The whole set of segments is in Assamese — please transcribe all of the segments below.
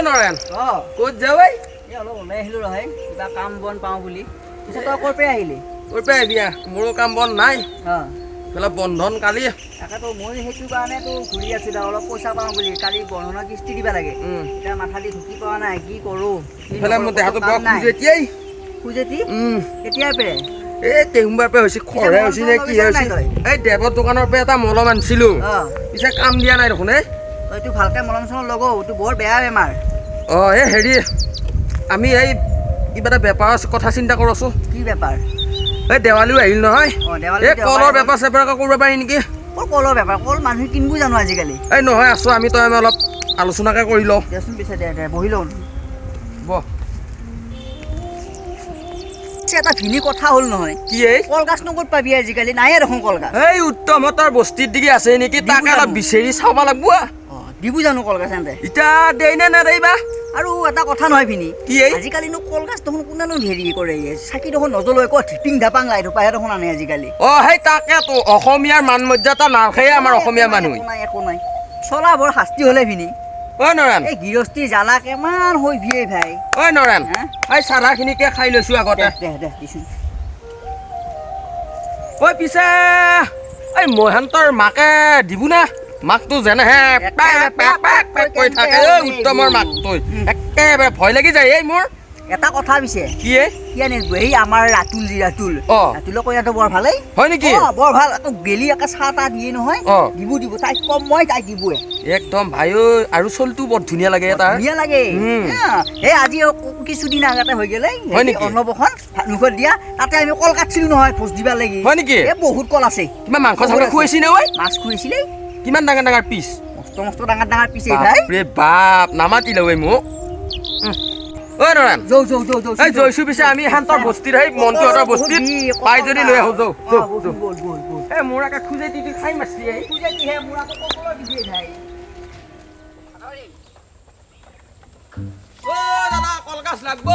নৰেন ক'ত যাৱ অলপ ওলাই আহিলোঁ ৰহে কিবা কাম বন পাওঁ বুলি পিছে তই ক'ৰ পৰা আহিলি ক'ৰ পৰা আহিবি মোৰো কাম বন নাই এইফালে বন্ধন কালি তাকেতো মই সেইটো কাৰণেতো ঘূৰি আছিলোঁ অলপ পইচা পাওঁ বুলি কালি বন্ধনৰ কিস্তি দিব লাগে এতিয়া মাথা দি ঢুকি পোৱা নাই কি কৰোঁ এইফালে মোৰ দেহাটো বৰ খুজেতিয়াই খুজেতি কেতিয়াৰ পৰা এই তেহুম্বাৰ পৰা হৈছে খৰে হৈছে নে কি হৈছে এই দেৱৰ দোকানৰ পৰা এটা মলম আনিছিলোঁ পিছে কাম দিয়া নাই দেখোন তইতো ভালকৈ মলম চলম লগাও এইটো বৰ বেয়া বেমাৰ এই হেৰি আমি এই কিবা এটা বেপাৰৰ কথা চিন্তা কৰোঁছো কি বেপাৰ এই দেৱালীও আহিল নহয় এই কলৰ বেপাৰ চেপাৰকে কৰিব পাৰি নেকি কলৰ বেপাৰ কল মানুহে কিনিব জানো আজিকালি এই নহয় আছোঁ আমি তই আমি অলপ আলোচনাকে কৰি লওঁ দেচোন পিছে দে বহি লওঁ বহ এটা ভিনি কথা হ'ল নহয় কি এই কলগাছ নো ক'ত পাবি আজিকালি নাই দেখোন কলগাছ এই উত্তমহঁতৰ বস্তিৰ দিকে আছে নেকি তাকে অলপ বিচাৰি চাব লাগিব দিব জানো কলগাছ এনে এতিয়া দেই নে নেদেইবা আৰু এটা কথা নহয় ভিনি কি আজিকালিনো কলগাছ দেখোন কোনেনো হেৰি কৰে চাকি দেখোন নজ্বলাই ক'ত টিপিং ধাপাং লাই ধোপাহে দেখোন আনে আজিকালি সেই তাকেতো অসমীয়াৰ মান মৰ্যাদা নাৰাখেই আমাৰ অসমীয়া মানুহ একো নাই চলা বৰ শাস্তি হ'লে ভিনি নৰেন এই গৃহস্থী জ্বালা কিমান হৈ ভিয়ে ভাই নৰেন এই চাৰাখিনিকে খাই লৈছোঁ আগতে পিছে এই মহেন্তৰ মাকে দিব না মাকটো যেনেহে কৈ থাকে উত্তমৰ মাকটো একেবাৰে ভয় লাগি যায় এই মোৰ এটা কথা পিছে কি এই আমাৰ ৰাতুল ৰাতুলক কৈয়াতো বৰ ভালেই হয় নেকি বৰ ভাল গেলি একে চাহ তাহ দিয়ে নহয় দিব তাইক কম মই তাইক দিবই একদম ভাই আৰু চলটো বৰ ধুনীয়া লাগে এটা ধুনীয়া লাগে এই আজি কিছুদিন আগতে হৈ গ'লে অন্নপ্ৰসন মুখত দিয়া তাতে আমি কল কাটিছিলোঁ নহয় ভোজ দিবা লাগি হয় নেকি বহুত কল আছে কিবা মাংস চাংস খুৱাইছি নে মাছ খুৱাইছিলে কিমান ডাঙৰ ডাঙৰ পিচ মস্ত ডাঙৰ পিচ এই বাপ নামাতিলে মোক নৰেন জয়ছো পিছে আমি শান্তৰ বস্তিৰ সেই মন্ত্ৰীহঁতৰ বস্তিত পাই যদি লৈ আহোঁ যাওঁ মোৰ একে খোজে টিপি খাই মাছি দাদা কলগাছ লাগব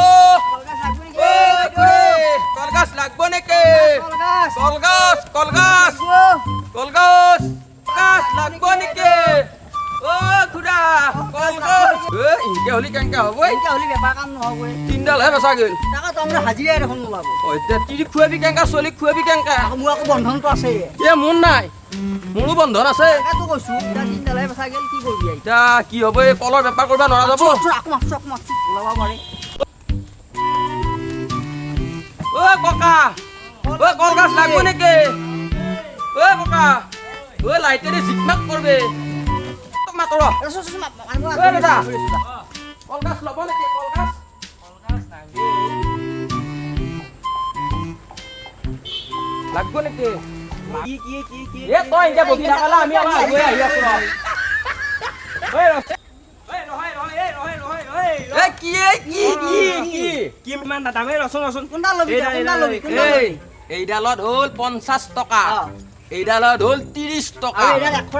কলগাছ লাগব নেকি কলগাছ কলগাছ কলগাছ কলগাছ লাগব নেকি খুড়া কলগাছ ইনকে হলি কেনকে হ'ব ইনকে হলি বেপাৰ কাম নহ'ব তিনডালহে বেচা গ'ল তাকে তো আমাৰ হাজিৰাই দেখোন নোলাব এতিয়া তিৰি খুৱাবি কেনকা চলিক খুৱাবি কেনকা মোৰ আকৌ বন্ধনটো আছে মোৰ নাই মোৰো বন্ধন আছে তাকেতো কৈছোঁ এতিয়া তিনডালহে বেচা গ'ল কি কৰিবি এতিয়া কি হ'ব এই কলৰ বেপাৰ কৰিব নোৱাৰা যাব ওলাব পাৰে ককা কলগাছ লাগব নেকি ককা লাইটেৰে জিকমাক কৰবে মাতৰ দাদা কলগাছ ল'ব নেকি কলগাছ লাগব নেকি তই এতিয়া বহি থাকালা আমি আমাৰ আগুৱাই আহি আছো এইডালত হ'ল 50 টকা এইডালত হ'ল 30 টকা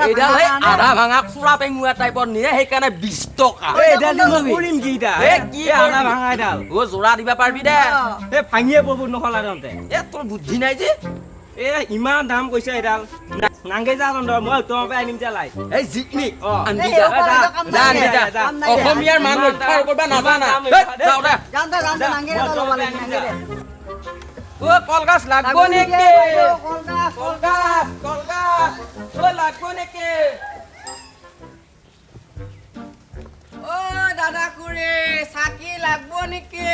এইডাল আধা ভাঙা খুৰা পেঙুৱা টাইপৰ নিয়ে সেইকাৰণে 20 টকা জোৰা দিবা পাৰিবি দে ভাঙিয়ে পৰব নখলা তোৰ বুদ্ধি নাই যে ইমান দাম কৈছে এডাল নাংগে যা মই তোমাৰ পৰা আনিম লাই এই জিকনিক অসমীয়াৰ মান ৰক্ষা কৰিব নাজানা কলগাছ লাগব নেকি কলগাছ লাগব নেকি দাদা খুড়ী চাকি লাগব নেকি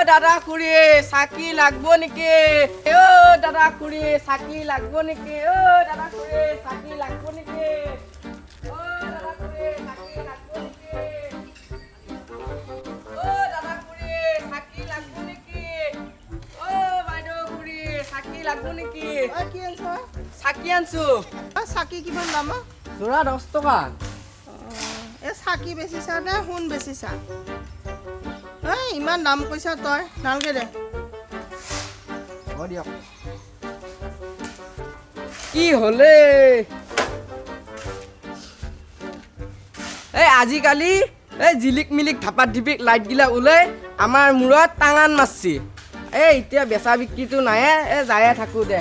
দাদা খুড়ী চাকি লাগব নেকি দাদা খুড়ী চাকি লাগব নেকি দাদা খুড়ী চাকি লাগব নেকি দাদা খুড়ী চাকি লাগব নেকি দাদা খুড়ী চাকি লাগব নেকি বাইদেউ খুড়ী চাকি লাগব নেকি কি আনছা চাকি আনছো চাকি কিমান দাম জোৰা 10 টকা চাকি বেচিছা নে সোণ বেচিছা ইমান দাম কৈছা তই নালগে দে দিয়ক কি হলে আজিকালি জিলিক মিলিক ধাপাত ধিপিক লাইট গিলা ওলাই আমাৰ মূৰত টাঙান মাৰছি এতিয়া বেচা বিক্ৰীটো নাই যায়ে থাকো দে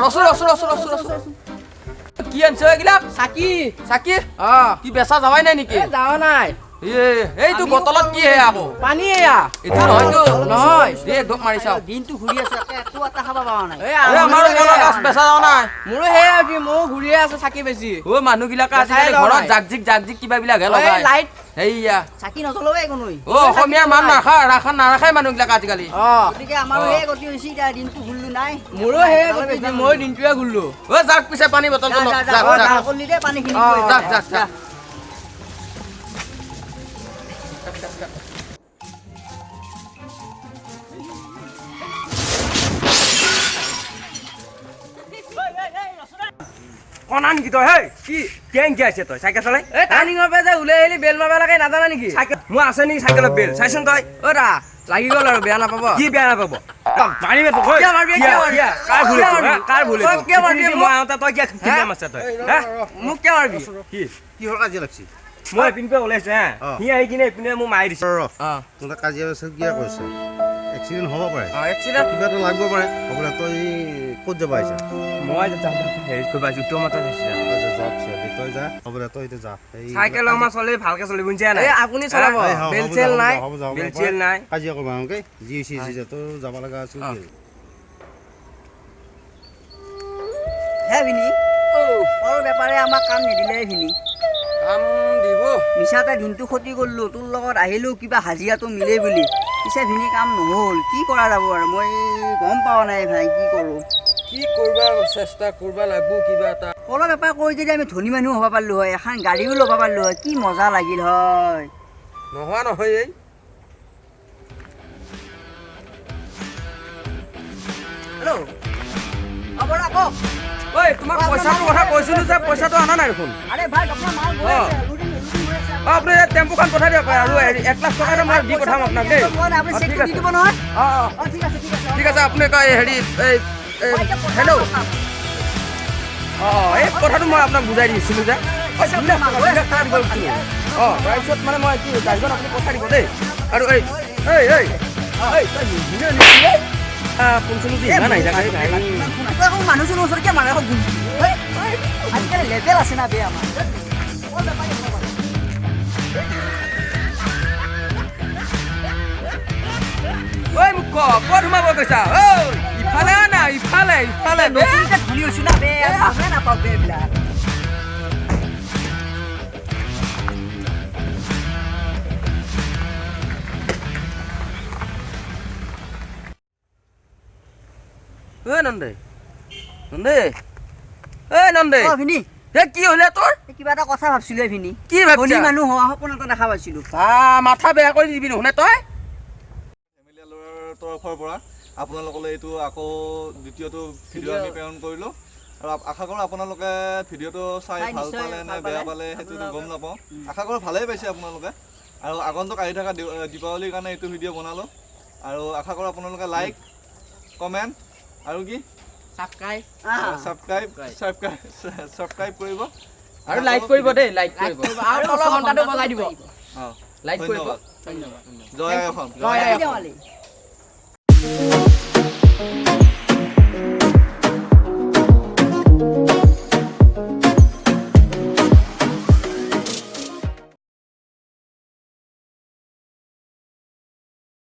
ৰচোন কি আনছে এইগিলা চাকি চাকি অ কি বেচা যাৱাই নাই নেকি যাৱা নাই এইটো বটলত কি হে আকৌ পানী এয়া এইটো নহয়তো নহয় দে দক মাৰি চাও দিনটো ঘূৰি আছে একো এটা খাব পৰা নাই আমাৰো গাছ বেচা যাৱা নাই মোৰো সেয়া কি ময়ো ঘূৰিয়ে আছো চাকি বেছি ঐ মানুহবিলাকে আজিকালি ঘৰত জাক কিবা বিলাকহে লগায় লাইট সেইয়া চাকি নজ্বলাবই কোনো অসমীয়াৰ মান নাৰাখায় মানুহবিলাকে আজিকালি গতিকে আমাৰো সেই গতি হৈছে এতিয়া দিনটো ঘূৰিলো নাই মোৰো সেয়া গতি মই দিনটোৱে ঘূৰিলো যাক পিছে পানী বটলটো পানীখিনি যাক কনা নেকি তই হেই কি কেংকি আছে তই চাইকেল চলাই এই টাৰ্ণিঙৰ পৰা যে ওলাই আহিলি বেল মাৰিব লাগে নাজানা নেকি চাইকেল মোৰ আছে নেকি চাইকেলৰ বেল চাইচোন তই অ' দা লাগি গ'ল আৰু বেয়া নাপাব কি বেয়া নাপাব মাৰিবি তোক কিয় মাৰিবি? কাৰ ভুল কাৰ ভুল কিয় মাৰিবি? মই আহোঁতে তই কিয় কিমান আছে তই হা মোক কিয় মাৰিবি কি কিহৰ কাজিয়া লাগছি মই এইপিনৰ পৰা ওলাইছো হা সি আহি কিনে এইপিনে মোক মাৰি দিছে তোৰ কাজিয়া আছে কিয় কৈছে এক্সিডেণ্ট হ'ব পাৰে এক্সিডেণ্ট কিবা এটা লাগিব পাৰে হ'বলে তই ক'ত যাব আহিছা মই হেৰি কৰিব আহিছো তোৰ মাতত আহিছে তই যা হ'বলে তই এতিয়া যা চাইকেল আমাৰ চলি ভালকে চলিব বুজিছা নাই এই আপুনি চলাব বেল চেল নাই বেল চেল নাই কাজিয়া কৰবা অ'কে যি হৈছে তই যাব লগা আছিল হে ভিনি কল বেপাৰে আমাক কাম নিদিলে ভিনি কাম দিব মিছাতে দিনটো ক্ষতি কৰিলোঁ তোৰ লগত আহিলোঁ কিবা হাজিৰাটো মিলে বুলি পিছে ভিনি কাম নহ'ল কি কৰা যাব আৰু মই গম পোৱা নাই ভাই কি কৰোঁ কি কৰবা চেষ্টা কৰবা লাগব কিবা এটা কলৰ বেপাৰ কৰি যদি আমি ধনী মানুহ হ'ব পাৰিলোঁ হয় এখন গাড়ীও ল'ব পাৰিলোঁ হয় কি মজা লাগিল হয় নোহোৱা নহয় এই হেল্ল' বৰা কওক ঐ তোমাক পইচাটোৰ কথা কৈছিলোঁ যে পইচাটো অনা নাই দেখোন আৰে ভাই আপোনাৰ মাল গৈ আছে লুডিং হৈ আছে আপুনি টেম্পুখন পঠাই দিয়ক আৰু 1 লাখ টকা এটা মই দি পঠাম আপোনাক দেই আপুনি চেক দি দিব নহয় অঁ ঠিক আছে ঠিক আছে আপুনি কয় হেৰি হেল্ল' এই কথাটো মই আপোনাক বুজাই দিছিলোঁ যে তাৰপিছত মানে মই কি গাড়ীখন আপুনি পঠাই দিব দেই আৰু মানুহ চোন ওচৰত কিয় মানুহ আজিকালি লেভেল আছে না বেয়া আমাৰ ঐ মোক ক'ত সোমাব কৈছা ঐ ইফালে না ইফালে ধনী হৈছো না বেয়া নাপাওঁ বেবিলাক নন্দে ভিনি কি হ'লে তোৰ কিবা এটা কথা ভাবছিলো ভিনি কি ভাবছি মানুহ হোৱা সপোন এটা দেখা পাইছিলো মাথা বেয়া কৰি দিবি নুশুনে তই ফেমিলিয়ালৰ তৰফৰ পৰা আপোনালোকলৈ এইটো আকৌ দ্বিতীয়টো ভিডিঅ' আমি প্ৰেৰণ কৰিলোঁ আৰু আশা কৰোঁ আপোনালোকে ভিডিঅ'টো চাই ভাল পালে নে বেয়া পালে সেইটো গম নাপাওঁ আশা কৰোঁ ভালেই পাইছে আপোনালোকে আৰু আগন্তুক আহি থকা দীপাৱলীৰ কাৰণে এইটো ভিডিঅ' বনালোঁ আৰু আশা কৰোঁ আপোনালোকে লাইক কমেণ্ট আৰু কি ছাবস্ক্ৰাইব কৰিব আৰু লাইক কৰিব দেই লাইক কৰিব আৰু তলৰ ঘণ্টাটো বজাই দিব লাইক কৰিব জয় অসম জয়